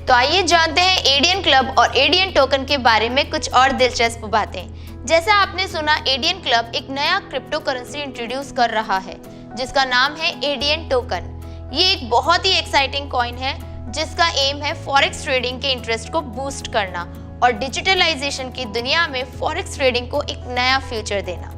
तो आइए जानते हैं एडियन क्लब और एडियन टोकन के बारे में कुछ और दिलचस्प बातें। जैसा आपने सुना, एडियन क्लब एक नया क्रिप्टो करेंसी इंट्रोड्यूस कर रहा है जिसका नाम है एडियन टोकन। ये एक बहुत ही एक्साइटिंग कॉइन है जिसका एम है फॉरेक्स ट्रेडिंग के इंटरेस्ट को बूस्ट करना और डिजिटलाइजेशन की दुनिया में फॉरेक्स ट्रेडिंग को एक नया फ्यूचर देना।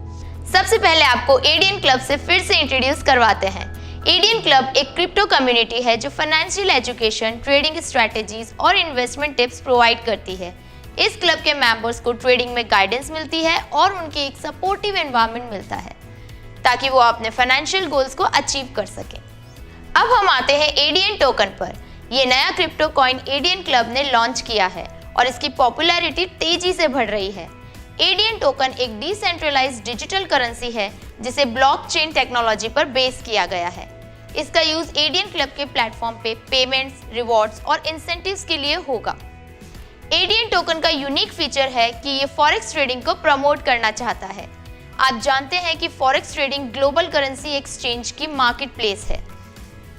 सबसे पहले आपको एडियन क्लब से फिर से इंट्रोड्यूस करवाते हैं। एडियन क्लब एक क्रिप्टो कम्युनिटी है जो फाइनेंशियल एजुकेशन, ट्रेडिंग स्ट्रैटेजीज और इन्वेस्टमेंट टिप्स प्रोवाइड करती है। इस क्लब के मेंबर्स को ट्रेडिंग में गाइडेंस मिलती है और उनके एक सपोर्टिव एनवायरनमेंट मिलता है ताकि वो अपने फाइनेंशियल गोल्स को अचीव कर सकें। अब हम आते हैं एडियन टोकन पर। ये नया क्रिप्टो कॉइन एडियन क्लब ने लॉन्च किया है और इसकी पॉपुलैरिटी तेजी से बढ़ रही है। एडियन टोकन एक डिसेंट्रलाइज्ड डिजिटल करेंसी है जिसे ब्लॉकचेन टेक्नोलॉजी पर बेस किया गया है। इसका यूज एडियन क्लब के प्लेटफॉर्म पे पेमेंट्स, रिवॉर्ड्स और इंसेंटिव्स के लिए होगा। एडियन टोकन का यूनिक फीचर है कि ये फॉरेक्स ट्रेडिंग को प्रमोट करना चाहता है। आप जानते हैं कि forex trading global currency exchange की मार्केट प्लेस है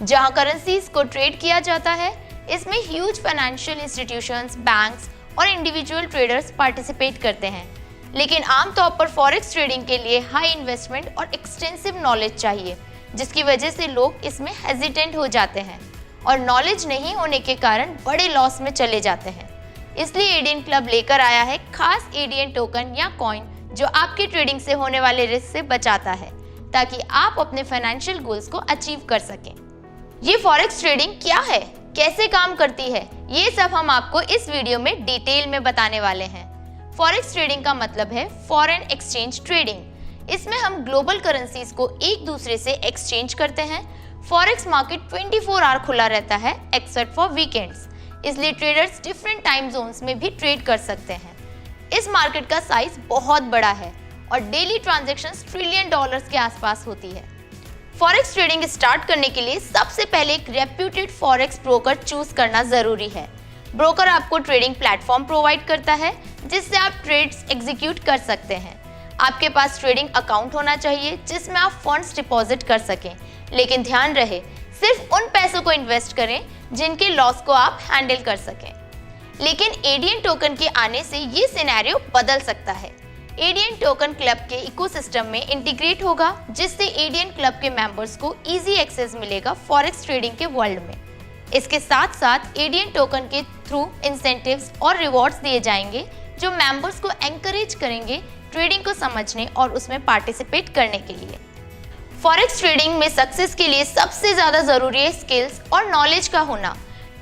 जहां करेंसीज को ट्रेड किया जाता है। इसमें ह्यूज फाइनेंशियल इंस्टीट्यूशंस, बैंक्स और इंडिविजुअल ट्रेडर्स पार्टिसिपेट करते हैं। लेकिन आमतौर पर फॉरेक्स ट्रेडिंग के लिए हाई इन्वेस्टमेंट और एक्सटेंसिव नॉलेज चाहिए, जिसकी वजह से लोग इसमें हेजिटेंट हो जाते हैं और नॉलेज नहीं होने के कारण बड़े लॉस में चले जाते हैं। इसलिए एडियन क्लब लेकर आया है खास एडियन टोकन या कॉइन जो आपकी ट्रेडिंग से होने वाले रिस्क से बचाता है ताकि आप अपने फाइनेंशियल गोल्स को अचीव कर सकें। ये फॉरेक्स ट्रेडिंग क्या है, कैसे काम करती है, ये सब हम आपको इस वीडियो में डिटेल में बताने वाले हैं। फॉरेक्स ट्रेडिंग का मतलब है फॉरेन एक्सचेंज ट्रेडिंग। इसमें हम ग्लोबल करेंसीज को एक दूसरे से एक्सचेंज करते हैं। फॉरेक्स मार्केट 24 आवर खुला रहता है एक्सेप्ट फॉर वीकेंड्स, इसलिए ट्रेडर्स डिफरेंट टाइम जोन्स में भी ट्रेड कर सकते हैं। इस मार्केट का साइज बहुत बड़ा है और डेली ट्रांजैक्शंस ट्रिलियन डॉलर्स के आसपास होती है। फॉरेक्स ट्रेडिंग स्टार्ट करने के लिए सबसे पहले एक रेप्यूटेड फॉरेक्स ब्रोकर चूज करना जरूरी है। ब्रोकर आपको ट्रेडिंग प्लेटफॉर्म प्रोवाइड करता है जिससे आप ट्रेड्स एग्जीक्यूट कर सकते हैं। आपके पास ट्रेडिंग अकाउंट होना चाहिए जिसमें आप फंड्स डिपॉजिट कर सकें, लेकिन ध्यान रहे सिर्फ उन पैसों को इन्वेस्ट करें जिनके लॉस को आप हैंडल कर सकें। लेकिन एडियन टोकन के आने से ये सिनेरियो बदल सकता है। एडियन टोकन क्लब के इकोसिस्टम में इंटीग्रेट होगा जिससे एडियन क्लब के मेंबर्स को इजी एक्सेस मिलेगा फॉरेक्स ट्रेडिंग के वर्ल्ड में। इसके साथ साथ एडियन टोकन के थ्रू इंसेंटिव्स और रिवॉर्ड्स दिए जाएंगे जो मेंबर्स को एनकरेज करेंगे ट्रेडिंग को समझने और उसमें पार्टिसिपेट करने के लिए। फॉरेक्स ट्रेडिंग में सक्सेस के लिए सबसे ज़्यादा ज़रूरी है स्किल्स और नॉलेज का होना।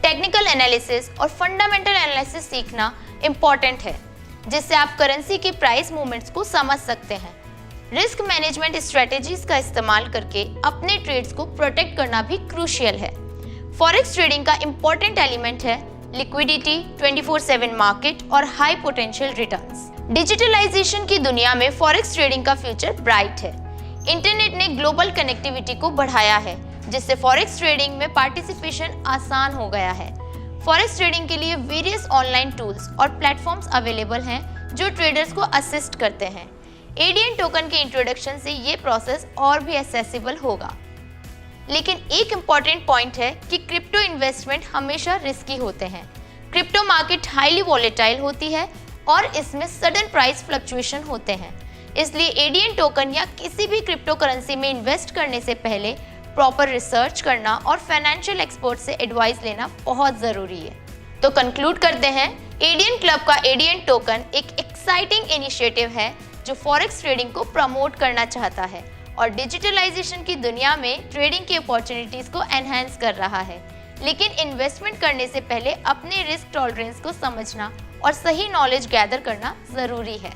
टेक्निकल एनालिसिस और फंडामेंटल एनालिसिस सीखना इम्पॉर्टेंट है जिससे आप करेंसी के प्राइस मूवमेंट्स को समझ सकते हैं। रिस्क मैनेजमेंट स्ट्रेटेजीज का इस्तेमाल करके अपने ट्रेड्स को प्रोटेक्ट करना भी क्रूशियल है। फॉरेक्स ट्रेडिंग का इम्पॉर्टेंट एलिमेंट है लिक्विडिटी, 24/7 मार्केट और हाई पोटेंशियल रिटर्न्स। डिजिटलाइजेशन की दुनिया में फॉरेक्स ट्रेडिंग का फ्यूचर ब्राइट है। इंटरनेट ने ग्लोबल कनेक्टिविटी को बढ़ाया है जिससे फॉरेक्स ट्रेडिंग में पार्टिसिपेशन आसान हो गया है। फॉरेक्स ट्रेडिंग के लिए वेरियस ऑनलाइन टूल्स और प्लेटफॉर्म्स अवेलेबल हैं जो ट्रेडर्स को असिस्ट करते हैं। एडियन टोकन के इंट्रोडक्शन से ये प्रोसेस और भी एक्सेसिबल होगा। लेकिन एक इम्पॉर्टेंट पॉइंट है कि क्रिप्टो इन्वेस्टमेंट हमेशा रिस्की होते हैं। क्रिप्टो मार्केट हाईली वॉलेटाइल होती है और इसमें सडन प्राइस फ्लक्चुएशन होते हैं। इसलिए एडियन टोकन या किसी भी क्रिप्टो करेंसी में इन्वेस्ट करने से पहले प्रॉपर रिसर्च करना और फाइनेंशियल एक्सपर्ट से एडवाइस लेना बहुत ज़रूरी है। तो कंक्लूड करते हैं, एडियन क्लब का एडियन टोकन एक एक्साइटिंग इनिशिएटिव है जो फॉरेक्स ट्रेडिंग को प्रमोट करना चाहता है और डिजिटलाइजेशन की दुनिया में ट्रेडिंग की अपॉर्चुनिटीज़ को एनहांस कर रहा है। लेकिन इन्वेस्टमेंट करने से पहले अपने रिस्क टॉलरेंस को समझना और सही नॉलेज गैदर करना ज़रूरी है।